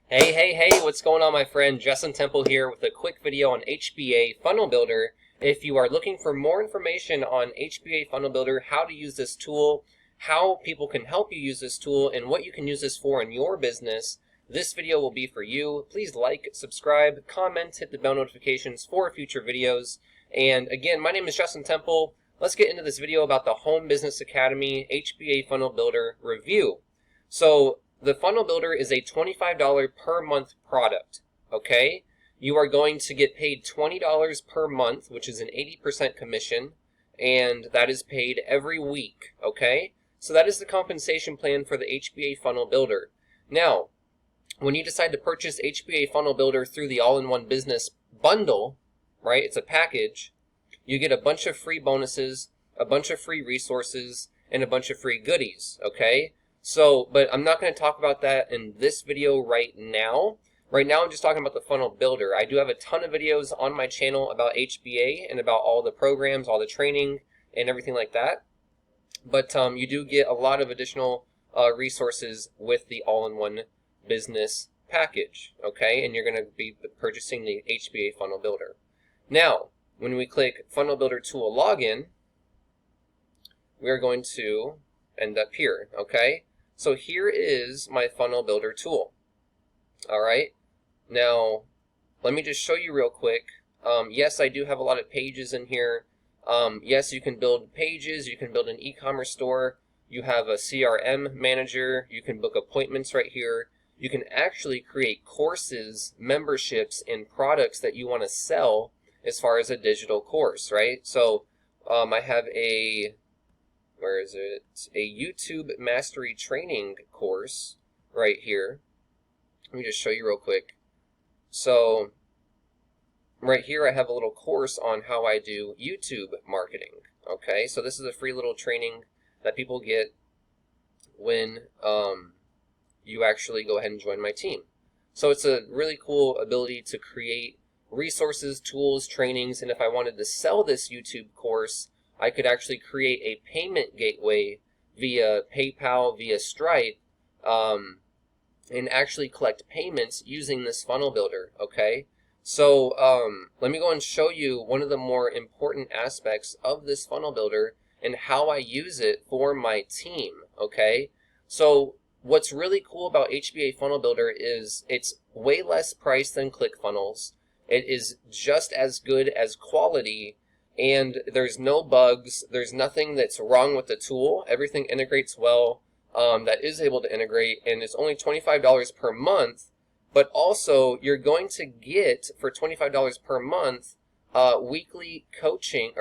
Hey, what's going on, my friend? Justin Temple here with a quick video on HBA Funnel Builder. If you are looking for more information on HBA Funnel Builder, how to use this tool, how people can help you use this tool, and what you can use this for in your business, this video will be for you. Please like, subscribe, comment, hit the bell notifications for future videos. And again, my name is Justin Temple. Let's get into this video about the Home Business Academy HBA Funnel Builder review. So, the Funnel Builder is a $25 per month product, okay? You are going to get paid $20 per month, which is an 80% commission, and that is paid every week, okay? So that is the compensation plan for the HBA Funnel Builder. Now, when you decide to purchase HBA Funnel Builder through the All-in-One Business Bundle, right, it's a package, you get a bunch of free bonuses, a bunch of free resources, and a bunch of free goodies, okay? So, but I'm not going to talk about that in this video right now. Right now, I'm just talking about the Funnel Builder. I do have a ton of videos on my channel about HBA and about all the programs, all the training, and everything like that. But you do get a lot of additional resources with the all-in-one business package, okay? And you're going to be purchasing the HBA Funnel Builder. Now, when we click Funnel Builder Tool Login, we're going to end up here, okay? So here is my Funnel Builder tool. All right. Now, let me just show you real quick. Yes, I do have a lot of pages in here. Yes, you can build pages. You can build an e-commerce store. You have a CRM manager. You can book appointments right here. You can actually create courses, memberships, and products that you want to sell as far as a digital course, right? So I have a where is it? A YouTube Mastery Training course right here. Let me just show you real quick. So right here I have a little course on how I do YouTube marketing. Okay, so this is a free little training that people get when you actually go ahead and join my team. So it's a really cool ability to create resources, tools, trainings, and if I wanted to sell this YouTube course, I could actually create a payment gateway via PayPal, via Stripe, and actually collect payments using this funnel builder, okay? So let me go and show you one of the more important aspects of this funnel builder and how I use it for my team, okay? So what's really cool about HBA Funnel Builder is it's way less price than ClickFunnels. It is just as good as quality, and there's no bugs, there's nothing that's wrong with the tool. Everything integrates well, that is able to integrate, and it's only $25 per month, but also you're going to get, for $25 per month, monthly coaching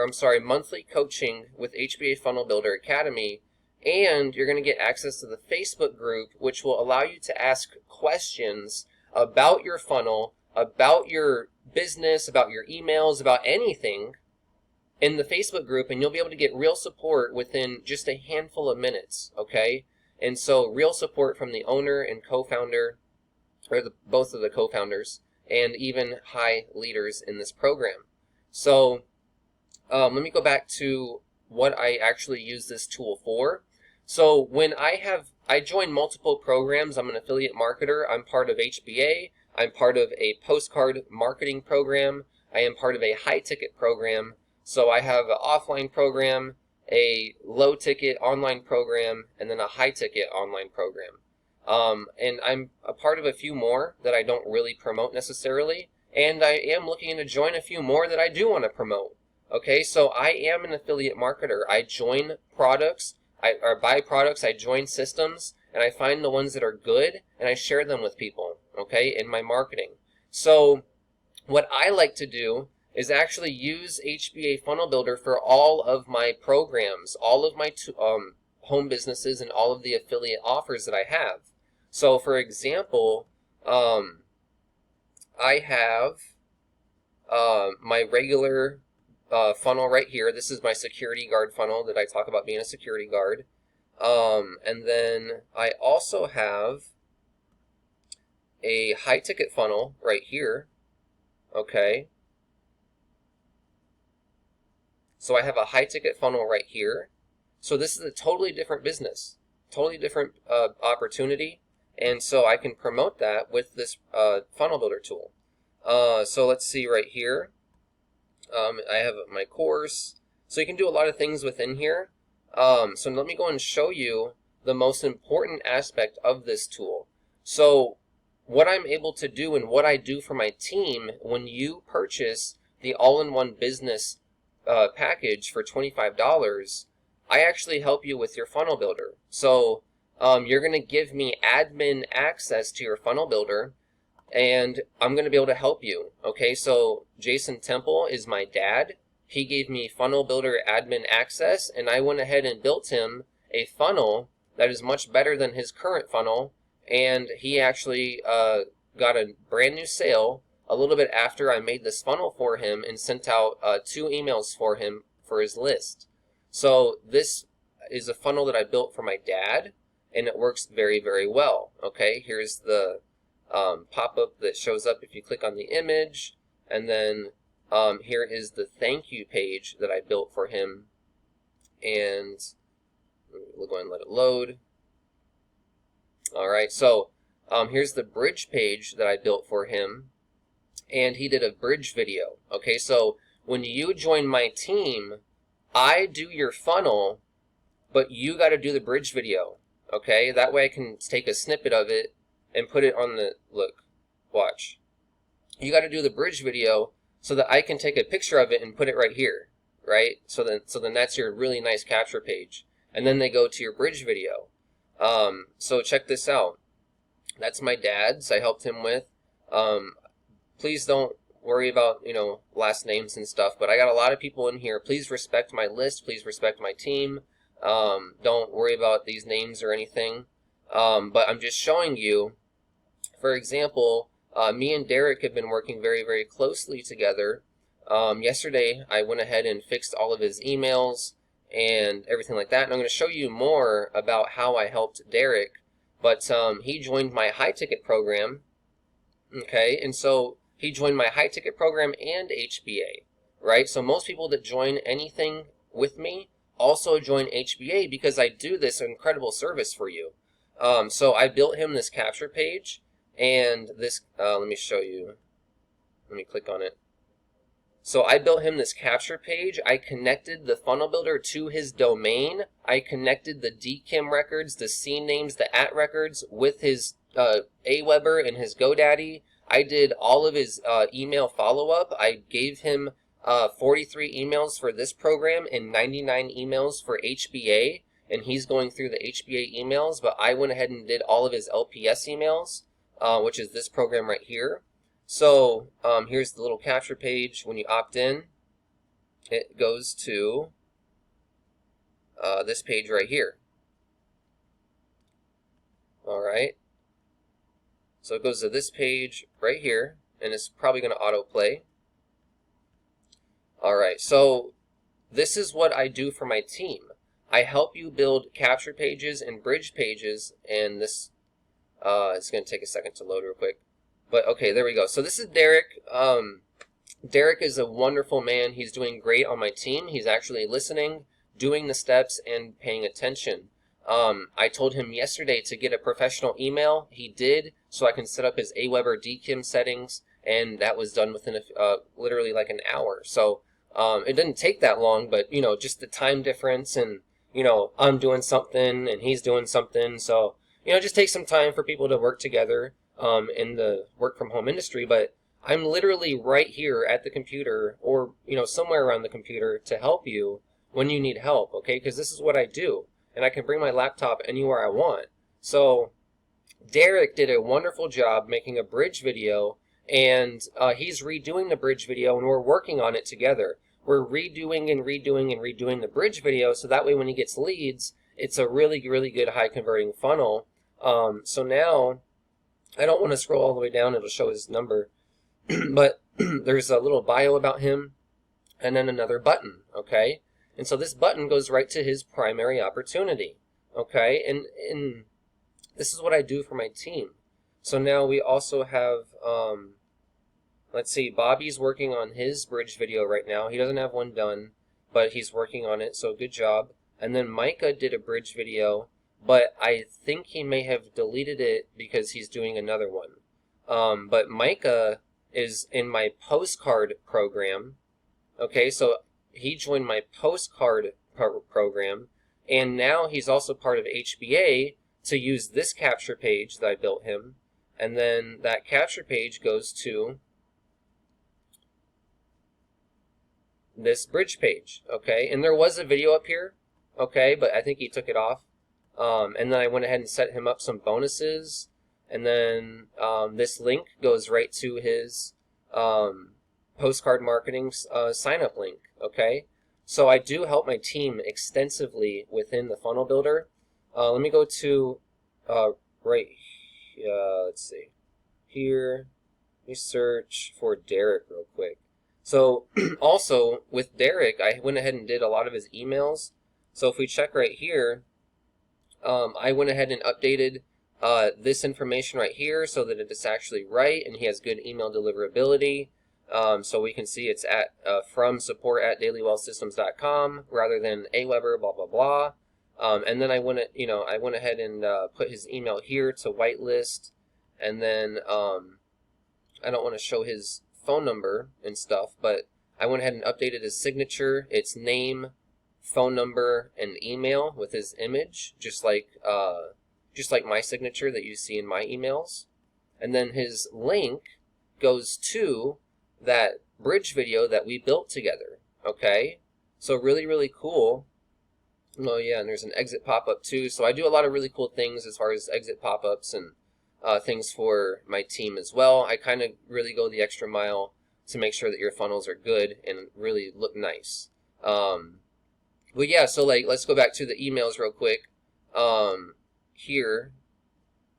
with HBA Funnel Builder Academy, and you're going to get access to the Facebook group, which will allow you to ask questions about your funnel, about your business, about your emails, about anything, in the Facebook group, and you'll be able to get real support within just a handful of minutes, okay? And so real support from the owner and co-founder, or both of the co-founders, and even high leaders in this program. So let me go back to what I actually use this tool for. So when I join multiple programs, I'm an affiliate marketer, I'm part of HBA, I'm part of a postcard marketing program, I am part of a high-ticket program. So I have an offline program, a low-ticket online program, and then a high-ticket online program. And I'm a part of a few more that I don't really promote necessarily, and I am looking to join a few more that I do want to promote. Okay, so I am an affiliate marketer. I join products, or buy products, I join systems, and I find the ones that are good, and I share them with people, okay, in my marketing. So what I like to do is actually use HBA Funnel Builder for all of my programs, all of my home businesses, and all of the affiliate offers that I have. So for example, I have my regular funnel right here. This is my security guard funnel that I talk about being a security guard. And then I also have a high ticket funnel right here, okay? So I have a high ticket funnel right here. So this is a totally different business, totally different opportunity. And so I can promote that with this funnel builder tool. So let's see right here. I have my course. So you can do a lot of things within here. So let me go and show you the most important aspect of this tool. So what I'm able to do and what I do for my team when you purchase the all-in-one business package for $25, I actually help you with your funnel builder. So you're going to give me admin access to your funnel builder, and I'm going to be able to help you. Okay, so Jason Temple is my dad. He gave me funnel builder admin access, and I went ahead and built him a funnel that is much better than his current funnel, and he actually got a brand new sale a little bit after I made this funnel for him and sent out 2 emails for him for his list. So this is a funnel that I built for my dad, and it works very, very well. Okay, here's the pop-up that shows up if you click on the image, and then here is the thank you page that I built for him, and we'll go ahead and let it load. Alright, so here's the bridge page that I built for him, and he did a bridge video. Okay, so when you join my team, I do your funnel, but you got to do the bridge video. Okay, that way I can take a snippet of it and put it on the, look, watch. You got to do the bridge video so that I can take a picture of it and put it right here, right? So then that's your really nice capture page. And then they go to your bridge video. So check this out. That's my dad's. I helped him with. Please don't worry about, last names and stuff, but I got a lot of people in here. Please respect my list. Please respect my team. Don't worry about these names or anything. But I'm just showing you, for example, me and Derek have been working very, very closely together. Yesterday, I went ahead and fixed all of his emails and everything like that. And I'm going to show you more about how I helped Derek. But he joined my high-ticket program. Okay, and so he joined my high-ticket program and HBA, right? So most people that join anything with me also join HBA because I do this incredible service for you. So I built him this capture page, and this, let me show you. Let me click on it. So I built him this capture page. I connected the funnel builder to his domain. I connected the DKIM records, the scene names, the @ records with his Aweber and his GoDaddy. I did all of his email follow-up. I gave him 43 emails for this program and 99 emails for HBA, and he's going through the HBA emails, but I went ahead and did all of his LPS emails, which is this program right here. So here's the little capture page. When you opt in, it goes to this page right here. All right. So it goes to this page right here, and it's probably going to autoplay. All right, so this is what I do for my team. I help you build capture pages and bridge pages, and this it's going to take a second to load real quick. But okay, there we go. So this is Derek. Derek is a wonderful man. He's doing great on my team. He's actually listening, doing the steps, and paying attention. I told him yesterday to get a professional email. He did, so I can set up his Aweber DKIM settings, and that was done within literally like an hour. So it didn't take that long, but just the time difference, and I'm doing something and he's doing something, so it just takes some time for people to work together in the work from home industry. But I'm literally right here at the computer, or somewhere around the computer, to help you when you need help. Okay, because this is what I do, and I can bring my laptop anywhere I want. So Derek did a wonderful job making a bridge video, and he's redoing the bridge video, and we're working on it together. We're redoing and redoing and redoing the bridge video, so that way when he gets leads, it's a really, really good high converting funnel. So now, I don't want to scroll all the way down, it'll show his number, but there's a little bio about him, and then another button, okay? And so this button goes right to his primary opportunity, okay? And this is what I do for my team. So now we also have, let's see, Bobby's working on his bridge video right now. He doesn't have one done, but he's working on it, so good job. And then Micah did a bridge video, but I think he may have deleted it because he's doing another one. But Micah is in my postcard program. Okay, so he joined my postcard program, and now he's also part of HBA to use this capture page that I built him, and then that capture page goes to this bridge page. Okay, and there was a video up here, okay, but I think he took it off. And then I went ahead and set him up some bonuses, and then this link goes right to his postcard marketing sign up link. Okay, so I do help my team extensively within the funnel builder. Let me go to right let's see here. Let me search for Derek real quick. So also with Derek, I went ahead and did a lot of his emails. So if we check right here, I went ahead and updated this information right here so that it's actually right, and he has good email deliverability. So we can see it's at from support@dailywealthsystems.com rather than Aweber, blah blah blah. And then I went ahead and put his email here to whitelist, and then I don't want to show his phone number and stuff, but I went ahead and updated his signature, its name, phone number, and email with his image, just like my signature that you see in my emails. And then his link goes to that bridge video that we built together. Okay, so really, really cool. Oh yeah, and there's an exit pop-up too. So I do a lot of really cool things as far as exit pop-ups and things for my team as well. I kind of really go the extra mile to make sure that your funnels are good and really look nice. But yeah, so like let's go back to the emails real quick. Here.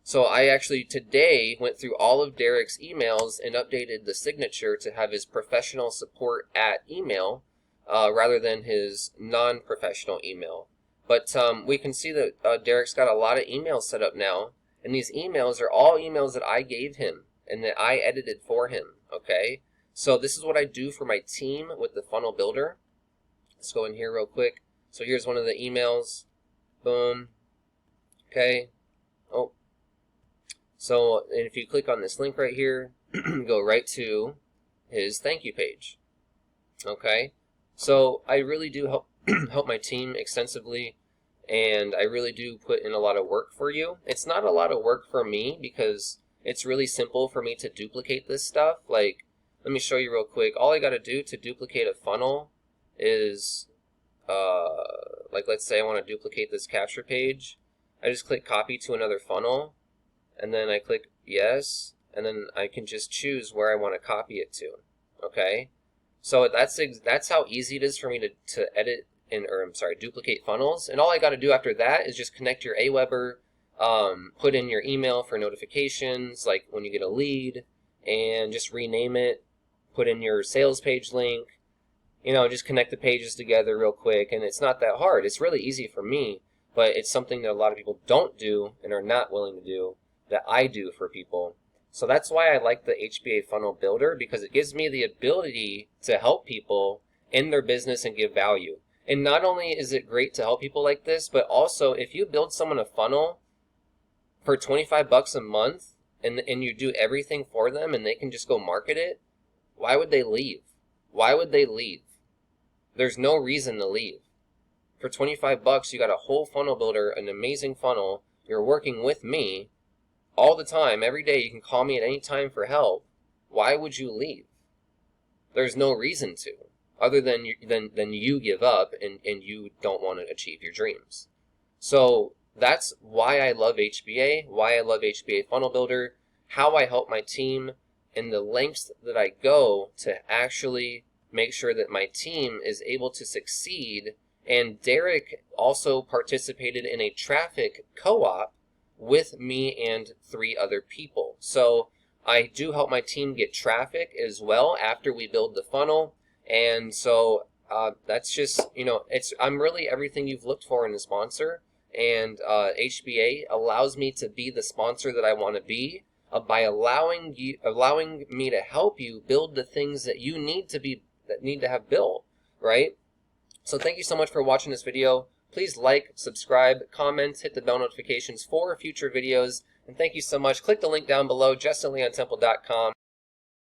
So I actually today went through all of Derek's emails and updated the signature to have his professional support at email rather than his non-professional email. But we can see that Derek's got a lot of emails set up now, and these emails are all emails that I gave him and that I edited for him. Okay, so this is what I do for my team with the funnel builder. Let's go in here real quick. So here's one of the emails. Boom. Okay. Oh. So and if you click on this link right here, go right to his thank you page. Okay. So I really do help my team extensively, and I really do put in a lot of work for you. It's not a lot of work for me because it's really simple for me to duplicate this stuff. Like, let me show you real quick. All I got to do to duplicate a funnel is like let's say I want to duplicate this capture page. I just click copy to another funnel, and then I click yes, and then I can just choose where I want to copy it to. Okay, so that's how easy it is for me to edit duplicate funnels. And all I got to do after that is just connect your Aweber, put in your email for notifications, like when you get a lead, and just rename it, put in your sales page link. Just connect the pages together real quick, and it's not that hard. It's really easy for me, but it's something that a lot of people don't do and are not willing to do that I do for people. So that's why I like the HBA Funnel Builder, because it gives me the ability to help people in their business and give value. And not only is it great to help people like this, but also if you build someone a funnel for $25 a month and you do everything for them and they can just go market it, why would they leave? Why would they leave? There's no reason to leave. For $25, you got a whole funnel builder, an amazing funnel. You're working with me all the time, every day. You can call me at any time for help. Why would you leave? There's no reason to, other than you give up and you don't want to achieve your dreams. So that's why I love HBA, why I love HBA Funnel Builder, how I help my team, and the lengths that I go to actually make sure that my team is able to succeed. And Derek also participated in a traffic co-op with me and 3 other people. So I do help my team get traffic as well after we build the funnel. And so that's just, I'm really everything you've looked for in a sponsor. And HBA allows me to be the sponsor that I want to be by allowing me to help you build the things that you need to have built, right? So thank you so much for watching this video. Please like, subscribe, comment, hit the bell notifications for future videos, and thank you so much. Click the link down below, justinleontemple.com.